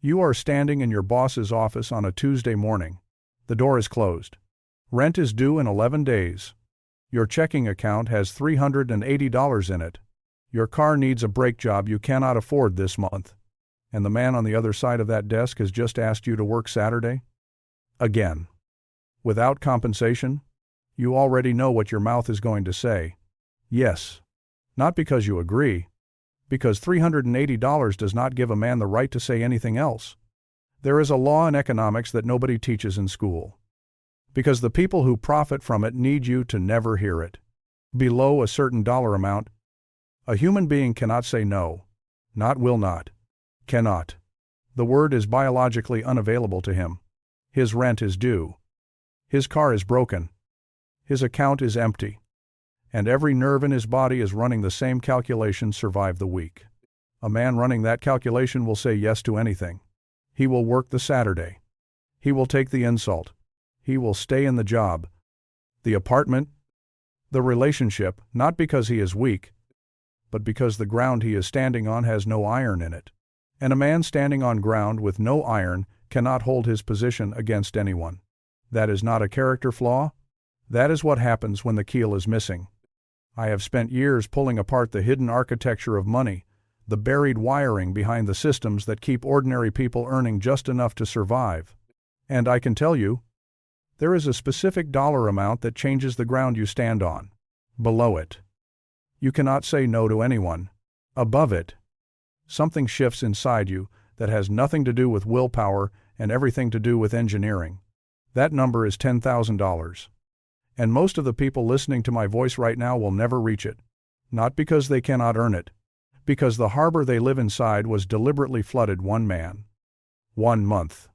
You are standing in your boss's office on a Tuesday morning. The door is closed. Rent is due in 11 days. Your checking account has $380 in it. Your car needs a brake job you cannot afford this month. And the man on the other side of that desk has just asked you to work Saturday? Again. Without compensation? You already know what your mouth is going to say. Yes. Not because you agree. Because $380 does not give a man the right to say anything else. There is a law in economics that nobody teaches in school. Because the people who profit from it need you to never hear it. Below a certain dollar amount, a human being cannot say no. Not will not. Cannot. The word is biologically unavailable to him. His rent is due. His car is broken. His account is empty. And every nerve in his body is running the same calculation: survive the week. A man running that calculation will say yes to anything. He will work the Saturday. He will take the insult. He will stay in the job, the apartment, the relationship, not because he is weak, but because the ground he is standing on has no iron in it. And a man standing on ground with no iron cannot hold his position against anyone. That is not a character flaw. That is what happens when the keel is missing. I have spent years pulling apart the hidden architecture of money, the buried wiring behind the systems that keep ordinary people earning just enough to survive. And I can tell you, there is a specific dollar amount that changes the ground you stand on. Below it, you cannot say no to anyone. Above it, something shifts inside you that has nothing to do with willpower and everything to do with engineering. That number is $10,000. And most of the people listening to my voice right now will never reach it. Not because they cannot earn it. Because the harbor they live inside was deliberately flooded one man. 1 month.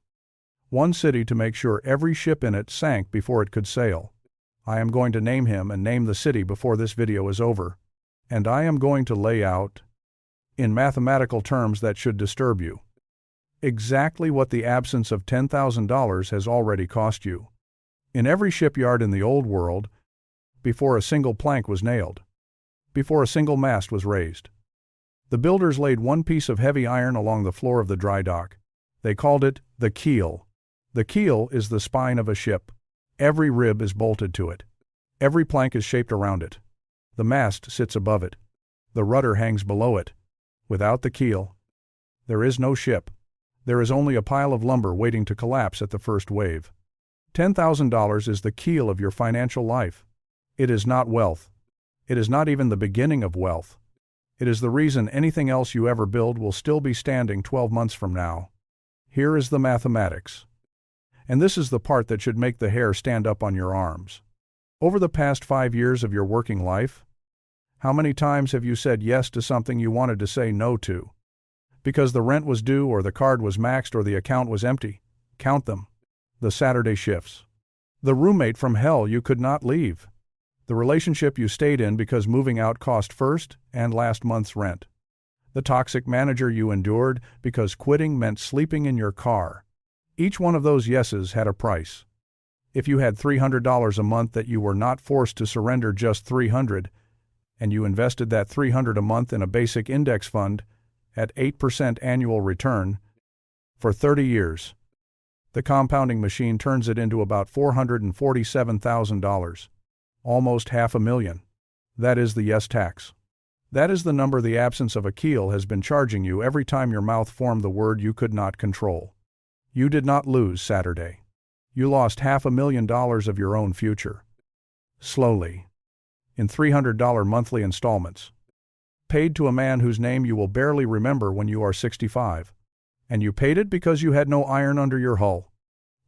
One city to make sure every ship in it sank before it could sail. I am going to name him and name the city before this video is over. And I am going to lay out, in mathematical terms that should disturb you, exactly what the absence of $10,000 has already cost you. In every shipyard in the old world, before a single plank was nailed, before a single mast was raised, the builders laid one piece of heavy iron along the floor of the dry dock. They called it the keel. The keel is the spine of a ship. Every rib is bolted to it. Every plank is shaped around it. The mast sits above it. The rudder hangs below it. Without the keel, there is no ship. There is only a pile of lumber waiting to collapse at the first wave. $10,000 is the keel of your financial life. It is not wealth. It is not even the beginning of wealth. It is the reason anything else you ever build will still be standing 12 months from now. Here is the mathematics. And this is the part that should make the hair stand up on your arms. Over the past 5 years of your working life, how many times have you said yes to something you wanted to say no to? Because the rent was due, or the card was maxed, or the account was empty. Count them. The Saturday shifts. The roommate from hell you could not leave. The relationship you stayed in because moving out cost first and last month's rent. The toxic manager you endured because quitting meant sleeping in your car. Each one of those yeses had a price. If you had $300 a month that you were not forced to surrender just $300, and you invested that $300 a month in a basic index fund at 8% annual return for 30 years, the compounding machine turns it into about $447,000. Almost $500,000. That is the yes tax. That is the number the absence of a keel has been charging you every time your mouth formed the word you could not control. You did not lose Saturday. You lost $500,000 of your own future. Slowly. In $300 monthly installments. Paid to a man whose name you will barely remember when you are 65. And you paid it because you had no iron under your hull.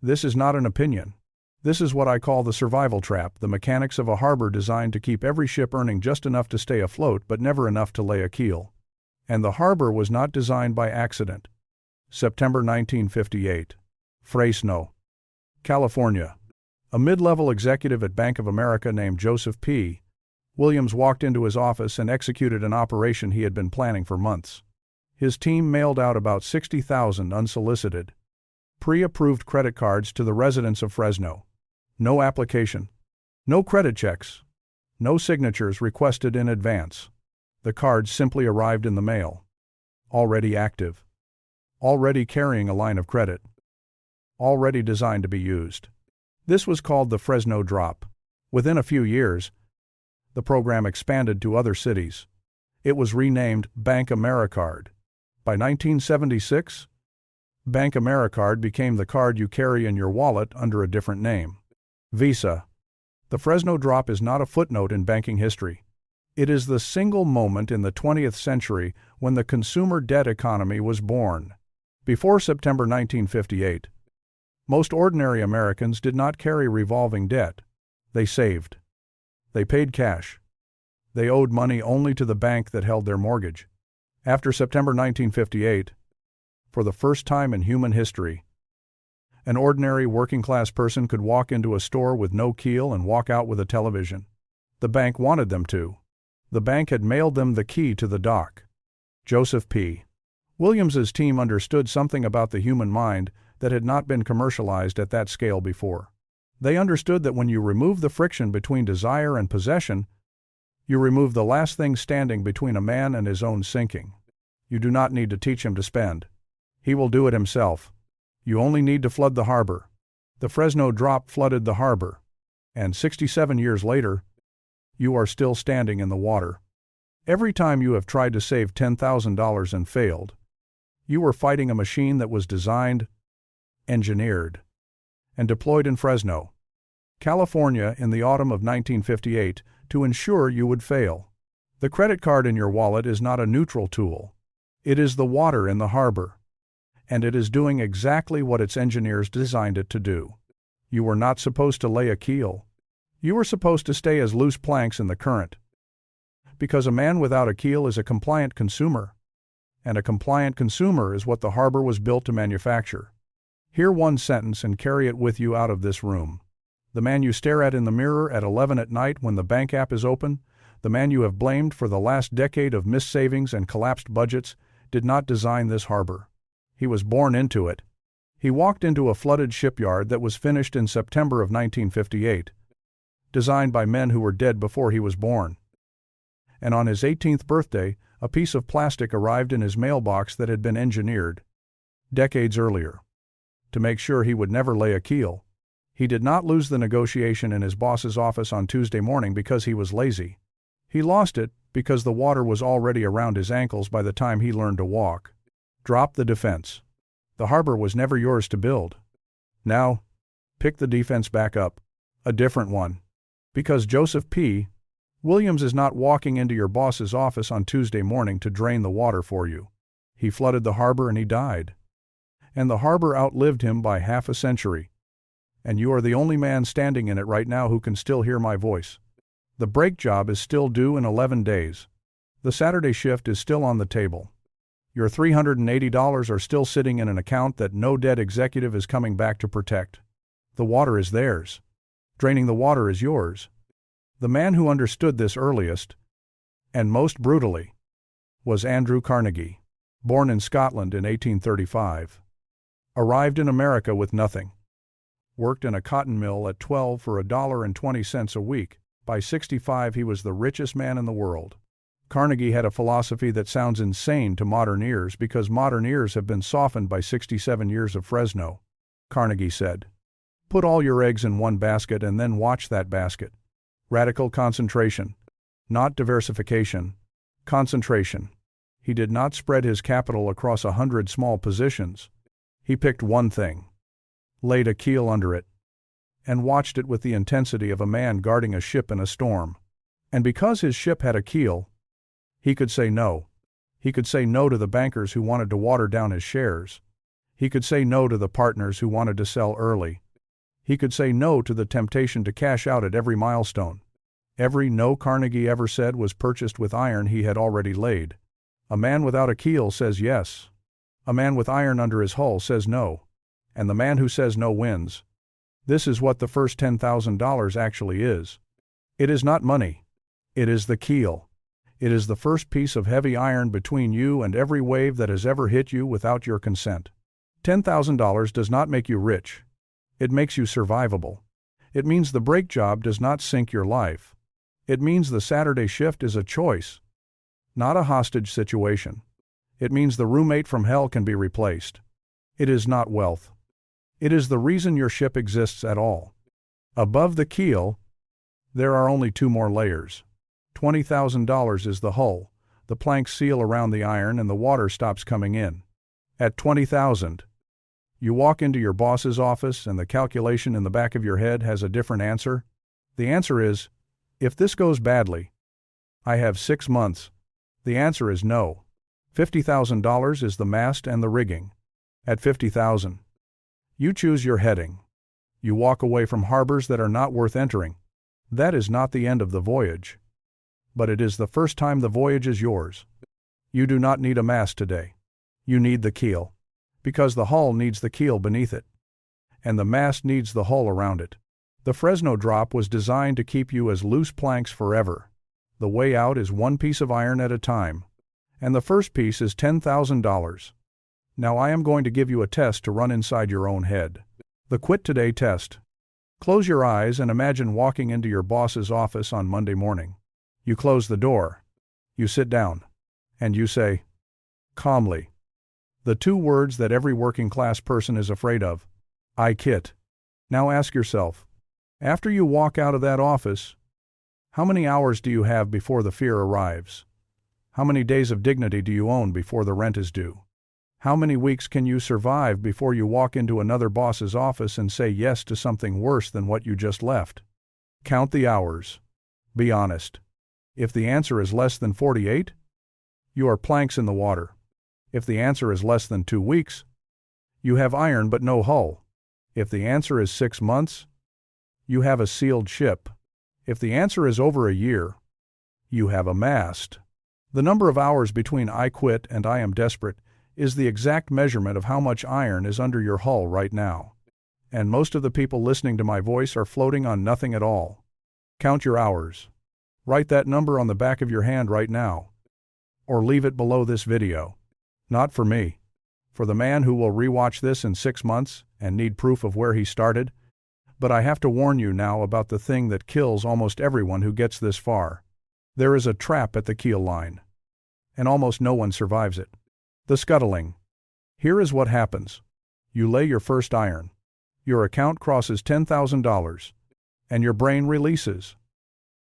This is not an opinion. This is what I call the survival trap, the mechanics of a harbor designed to keep every ship earning just enough to stay afloat but never enough to lay a keel. And the harbor was not designed by accident. September 1958. Fresno, California. A mid-level executive at Bank of America named Joseph P. Williams walked into his office and executed an operation he had been planning for months. His team mailed out about 60,000 unsolicited, pre-approved credit cards to the residents of Fresno. No application. No credit checks. No signatures requested in advance. The cards simply arrived in the mail. Already active. already carrying a line of credit, already designed to be used. This was called the Fresno drop. Within a few years, the program expanded to other cities. It was renamed Bank AmeriCard. By 1976, Bank AmeriCard became the card you carry in your wallet under a different name. Visa. The Fresno drop is not a footnote in banking history. It is the single moment in the 20th century when the consumer debt economy was born. Before September 1958, most ordinary Americans did not carry revolving debt. They saved. They paid cash. They owed money only to the bank that held their mortgage. After September 1958, for the first time in human history, an ordinary working-class person could walk into a store with no keel and walk out with a television. The bank wanted them to. The bank had mailed them the key to the dock. Joseph P. Williams's team understood something about the human mind that had not been commercialized at that scale before. They understood that when you remove the friction between desire and possession, you remove the last thing standing between a man and his own sinking. You do not need to teach him to spend. He will do it himself. You only need to flood the harbor. The Fresno drop flooded the harbor. And 67 years later, you are still standing in the water. Every time you have tried to save $10,000 and failed, you were fighting a machine that was designed, engineered, and deployed in Fresno, California in the autumn of 1958 to ensure you would fail. The credit card in your wallet is not a neutral tool. It is the water in the harbor, and it is doing exactly what its engineers designed it to do. You were not supposed to lay a keel. You were supposed to stay as loose planks in the current. Because a man without a keel is a compliant consumer, and a compliant consumer is what the harbor was built to manufacture. Hear one sentence and carry it with you out of this room. The man you stare at in the mirror at 11 at night when the bank app is open, the man you have blamed for the last decade of missed savings and collapsed budgets, did not design this harbor. He was born into it. He walked into a flooded shipyard that was finished in September of 1958, designed by men who were dead before he was born. And on his 18th birthday, a piece of plastic arrived in his mailbox that had been engineered decades earlier to make sure he would never lay a keel. He did not lose the negotiation in his boss's office on Tuesday morning because he was lazy. He lost it because the water was already around his ankles by the time he learned to walk. Drop the defense. The harbor was never yours to build. Now, pick the defense back up. A different one. Because Joseph P. Williams is not walking into your boss's office on Tuesday morning to drain the water for you. He flooded the harbor and he died. And the harbor outlived him by half a century. And you are the only man standing in it right now who can still hear my voice. The brake job is still due in 11 days. The Saturday shift is still on the table. Your $380 are still sitting in an account that no debt executive is coming back to protect. The water is theirs. Draining the water is yours. The man who understood this earliest, and most brutally, was Andrew Carnegie, born in Scotland in 1835. Arrived in America with nothing. Worked in a cotton mill at 12 for $1.20 a week. By 65 he was the richest man in the world. Carnegie had a philosophy that sounds insane to modern ears because modern ears have been softened by 67 years of Fresno. Carnegie said, "Put all your eggs in one basket and then watch that basket." Radical concentration. Not diversification. Concentration. He did not spread his capital across 100 small positions. He picked one thing, laid a keel under it, and watched it with the intensity of a man guarding a ship in a storm. And because his ship had a keel, he could say no. He could say no to the bankers who wanted to water down his shares. He could say no to the partners who wanted to sell early. He could say no to the temptation to cash out at every milestone. Every no Carnegie ever said was purchased with iron he had already laid. A man without a keel says yes. A man with iron under his hull says no. And the man who says no wins. This is what the first $10,000 actually is. It is not money. It is the keel. It is the first piece of heavy iron between you and every wave that has ever hit you without your consent. $10,000 does not make you rich. It makes you survivable. It means the brake job does not sink your life. It means the Saturday shift is a choice, not a hostage situation. It means the roommate from hell can be replaced. It is not wealth. It is the reason your ship exists at all. Above the keel, there are only 2 more layers. $20,000 is the hull. The planks seal around the iron and the water stops coming in. At $20,000, you walk into your boss's office and the calculation in the back of your head has a different answer. The answer is, if this goes badly, I have 6 months. The answer is no. $50,000 is the mast and the rigging. At $50,000, you choose your heading. You walk away from harbors that are not worth entering. That is not the end of the voyage. But it is the first time the voyage is yours. You do not need a mast today. You need the keel. Because the hull needs the keel beneath it. And the mast needs the hull around it. The Fresno drop was designed to keep you as loose planks forever. The way out is 1 piece of iron at a time. And the first piece is $10,000. Now I am going to give you a test to run inside your own head. The Quit Today test. Close your eyes and imagine walking into your boss's office on Monday morning. You close the door. You sit down. And you say, calmly, the 2 words that every working class person is afraid of. I quit. Now ask yourself, after you walk out of that office, how many hours do you have before the fear arrives? How many days of dignity do you own before the rent is due? How many weeks can you survive before you walk into another boss's office and say yes to something worse than what you just left? Count the hours. Be honest. If the answer is less than 48, you are planks in the water. If the answer is less than 2 weeks, you have iron but no hull. If the answer is 6 months, you have a sealed ship. If the answer is over a year, you have a mast. The number of hours between I quit and I am desperate is the exact measurement of how much iron is under your hull right now. And most of the people listening to my voice are floating on nothing at all. Count your hours. Write that number on the back of your hand right now. Or leave it below this video. Not for me. For the man who will rewatch this in 6 months and need proof of where he started. But I have to warn you now about the thing that kills almost everyone who gets this far. There is a trap at the keel line. And almost no one survives it. The scuttling. Here is what happens. You lay your first iron. Your account crosses $10,000. And your brain releases.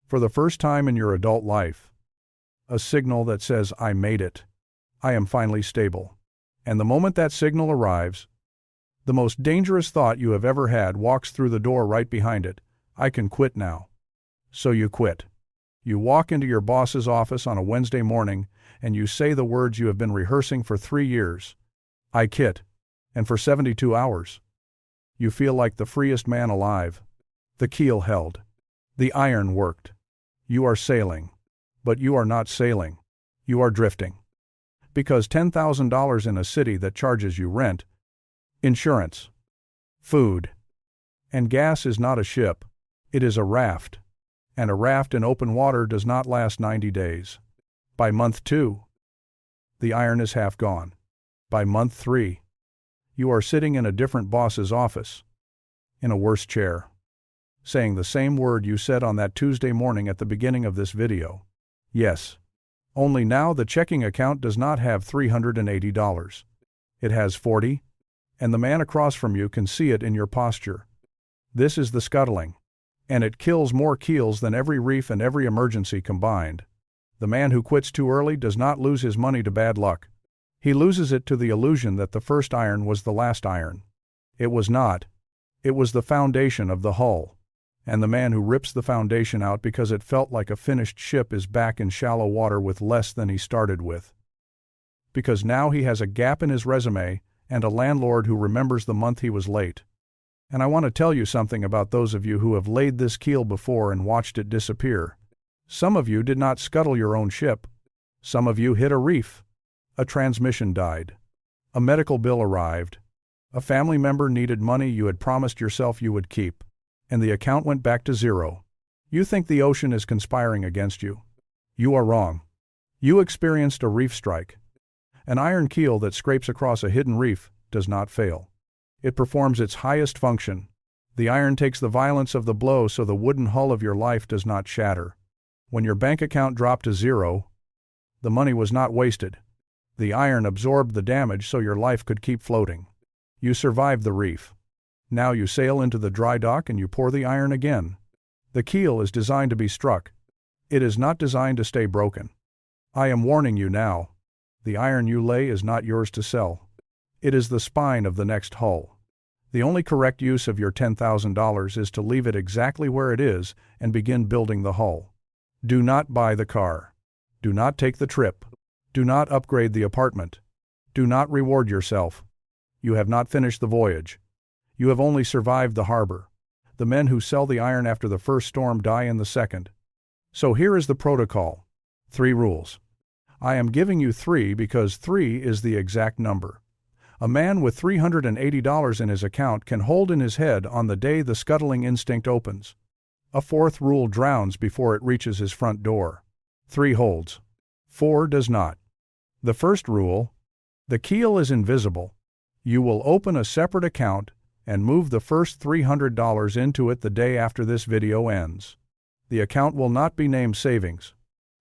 For the first time in your adult life. A signal that says, I made it. I am finally stable. And the moment that signal arrives, the most dangerous thought you have ever had walks through the door right behind it. I can quit now. So you quit. You walk into your boss's office on a Wednesday morning and you say the words you have been rehearsing for 3 years. I quit. And for 72 hours. You feel like the freest man alive. The keel held. The iron worked. You are sailing. But you are not sailing. You are drifting. Because $10,000 in a city that charges you rent, insurance, food, and gas is not a ship. It is a raft. And a raft in open water does not last 90 days. By month 2, the iron is half gone. By month 3, you are sitting in a different boss's office, in a worse chair, saying the same word you said on that Tuesday morning at the beginning of this video. Yes. Only now the checking account does not have $380. It has 40, and the man across from you can see it in your posture. This is the scuttling, and it kills more keels than every reef and every emergency combined. The man who quits too early does not lose his money to bad luck. He loses it to the illusion that the first iron was the last iron. It was not. It was the foundation of the hull. And the man who rips the foundation out because it felt like a finished ship is back in shallow water with less than he started with. Because now he has a gap in his resume and a landlord who remembers the month he was late. And I want to tell you something about those of you who have laid this keel before and watched it disappear. Some of you did not scuttle your own ship. Some of you hit a reef. A transmission died. A medical bill arrived. A family member needed money you had promised yourself you would keep. And the account went back to 0. You think the ocean is conspiring against you. You are wrong. You experienced a reef strike. An iron keel that scrapes across a hidden reef does not fail. It performs its highest function. The iron takes the violence of the blow so the wooden hull of your life does not shatter. When your bank account dropped to 0, the money was not wasted. The iron absorbed the damage so your life could keep floating. You survived the reef. Now you sail into the dry dock and you pour the iron again. The keel is designed to be struck. It is not designed to stay broken. I am warning you now. The iron you lay is not yours to sell. It is the spine of the next hull. The only correct use of your $10,000 is to leave it exactly where it is and begin building the hull. Do not buy the car. Do not take the trip. Do not upgrade the apartment. Do not reward yourself. You have not finished the voyage. You have only survived the harbor. The men who sell the iron after the first storm die in the second. So here is the protocol. 3 rules. I am giving you 3 because 3 is the exact number. A man with $380 in his account can hold in his head on the day the scuttling instinct opens. A 4th rule drowns before it reaches his front door. 3 holds. 4 does not. The first rule: the keel is invisible. You will open a separate account and move the first $300 into it the day after this video ends. The account will not be named savings.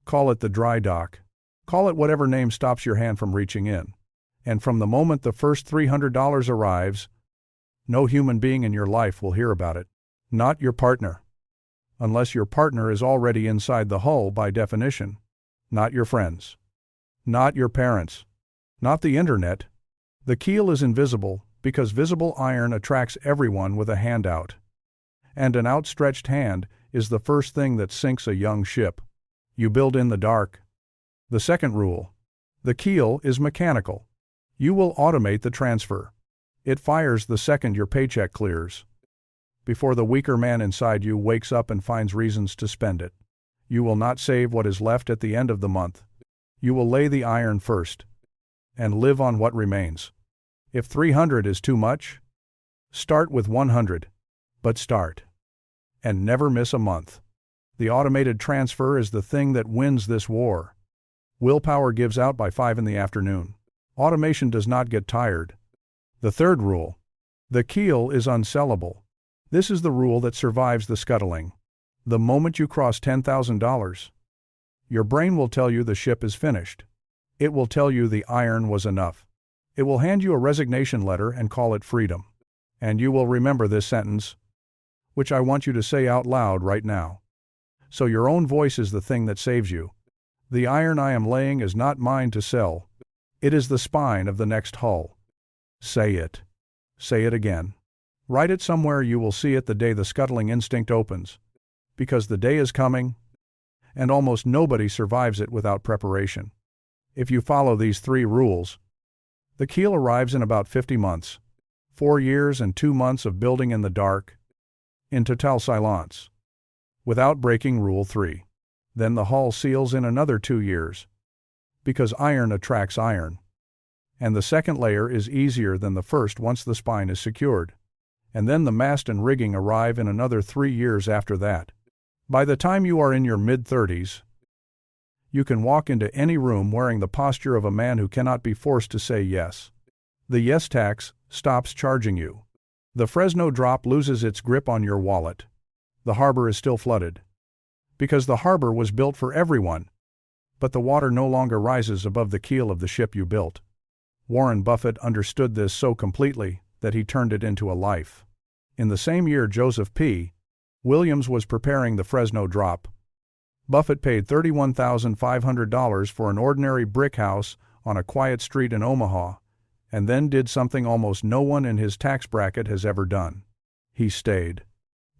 Call it the dry dock. Call it whatever name stops your hand from reaching in. And from the moment the first $300 arrives, no human being in your life will hear about it. Not your partner. Unless your partner is already inside the hull by definition. Not your friends. Not your parents. Not the internet. The keel is invisible because visible iron attracts everyone with a hand out. And an outstretched hand is the first thing that sinks a young ship. You build in the dark. The second rule: the keel is mechanical. You will automate the transfer. It fires the second your paycheck clears. Before the weaker man inside you wakes up and finds reasons to spend it. You will not save what is left at the end of the month. You will lay the iron first and live on what remains. If 300 is too much, start with 100, but start. And never miss a month. The automated transfer is the thing that wins this war. Willpower gives out by 5 in the afternoon. Automation does not get tired. The third rule: the keel is unsellable. This is the rule that survives the scuttling. The moment you cross $10,000, your brain will tell you the ship is finished. It will tell you the iron was enough. It will hand you a resignation letter and call it freedom. And you will remember this sentence, which I want you to say out loud right now. So your own voice is the thing that saves you. The iron I am laying is not mine to sell. It is the spine of the next hull. Say it. Say it again. Write it somewhere you will see it the day the scuttling instinct opens. Because the day is coming, and almost nobody survives it without preparation. If you follow these 3 rules, the keel arrives in about 50 months, 4 years and 2 months of building in the dark, in total silence, without breaking Rule 3. Then the hull seals in another 2 years, because iron attracts iron. And the second layer is easier than the first once the spine is secured. And then the mast and rigging arrive in another 3 years after that. By the time you are in your mid-30s, you can walk into any room wearing the posture of a man who cannot be forced to say yes. The yes tax stops charging you. The Fresno drop loses its grip on your wallet. The harbor is still flooded. Because the harbor was built for everyone. But the water no longer rises above the keel of the ship you built. Warren Buffett understood this so completely that he turned it into a life. In the same year Joseph P. Williams was preparing the Fresno drop, Buffett paid $31,500 for an ordinary brick house on a quiet street in Omaha, and then did something almost no one in his tax bracket has ever done. He stayed.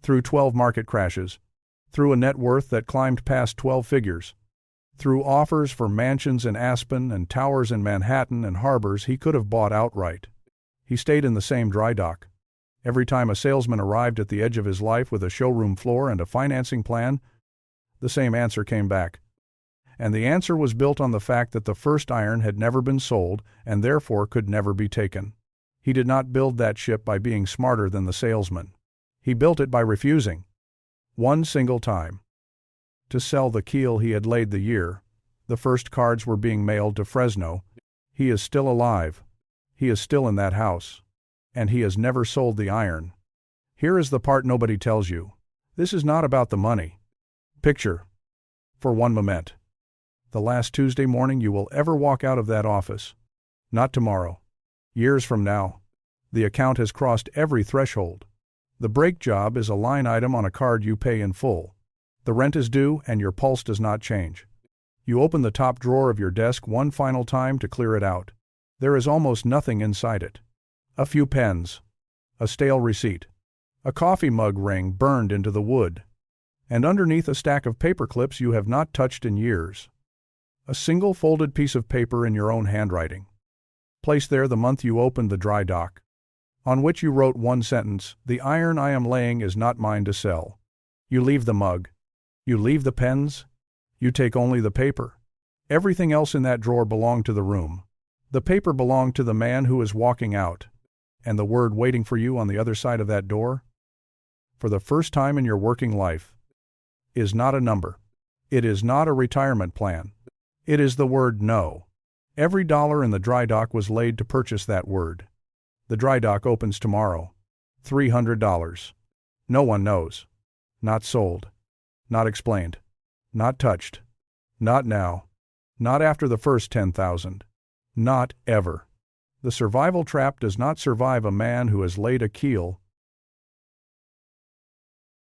Through 12 market crashes. Through a net worth that climbed past 12 figures. Through offers for mansions in Aspen and towers in Manhattan and harbors he could have bought outright. He stayed in the same dry dock. Every time a salesman arrived at the edge of his life with a showroom floor and a financing plan, the same answer came back. And the answer was built on the fact that the first iron had never been sold and therefore could never be taken. He did not build that ship by being smarter than the salesman. He built it by refusing. One single time. To sell the keel he had laid the year. The first cards were being mailed to Fresno. He is still alive. He is still in that house. And he has never sold the iron. Here is the part nobody tells you. This is not about the money. Picture, for one moment, The last Tuesday morning you will ever walk out of that office. Not tomorrow. Years from now. The account has crossed every threshold. The brake job is a line item on a card you pay in full. The rent is due and your pulse does not change. You open the top drawer of your desk one final time to clear it out. There is almost nothing inside it. A few pens. A stale receipt. A coffee mug ring burned into the wood. And underneath a stack of paper clips you have not touched in years. A single folded piece of paper in your own handwriting. Placed there the month you opened the dry dock. On which you wrote one sentence, "The iron I am laying is not mine to sell." You leave the mug. You leave the pens. You take only the paper. Everything else in that drawer belonged to the room. The paper belonged to the man who is walking out. And the word waiting for you on the other side of that door, for the first time in your working life, is not a number. It is not a retirement plan. It is the word no. Every dollar in the dry dock was laid to purchase that word. The dry dock opens tomorrow. $300. No one knows. Not sold. Not explained. Not touched. Not now. Not after the first 10,000. Not ever. The survival trap does not survive a man who has laid a keel